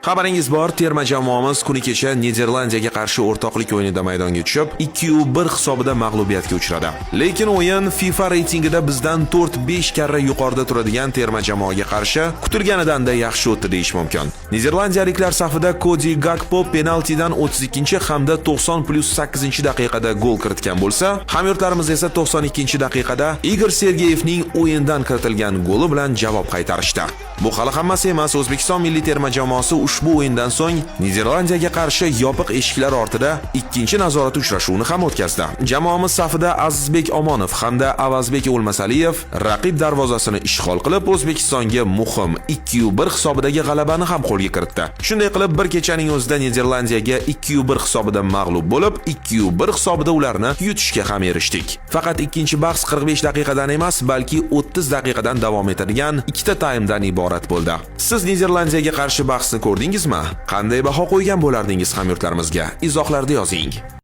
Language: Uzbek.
Xabaringiz bor, terma jamoamiz kuni kecha Niderlandiyaga qarshi o'rtoqlik o'yinida maydonga tushib, 2-1 hisobida mag'lubiyatga uchradi. Lekin o'yin FIFA reytingida bizdan 4-5 karra yuqorida turadigan terma jamoaga qarshi kutilganidan-da yaxshi o'tdi deyish mumkin. Niderlandiyaliklar safida Cody Gakpo penaltidan 32 hamda 90+8 daqiqada gol kiritgan bo'lsa, hamyurtlarimiz esa 92 daqiqada Igor Sergeyevning o'yindan kiritilgan goli bilan javob qaytarishdi. Bu hali hammasi emas. O'zbekiston milliy terma jamoasi ushbu o'yindan so'ng Niderlandiyaga qarshi yopiq eshiklar ortida ikkinchi nazorat uchrashuvini ham o'tkazdi. Jamoamiz safida Azizbek Omonov hamda Avazbek O'lmasaliyev raqib darvozasini ishg'ol qilib, O'zbekistonga muhim 2-1 hisobidagi g'alabani ham qo'lga kiritdi. Shunday qilib, bir kechaning o'zida Niderlandiyaga 2-1 hisobida mag'lub bo'lib, 2-1 hisobida ularni yutishga ham erishdik. Faqat ikkinchi bahs 45 daqiqadan emas, balki 30 daqiqadan davom etadigan ikkita taymdan iborat bo'ldi. Siz Niderlandiyaga qarshi bahsni ko'rdingizmi? Qanday baho qo'ygan bo'lardingiz hamyurtlarimizga? Izohlarda yozing.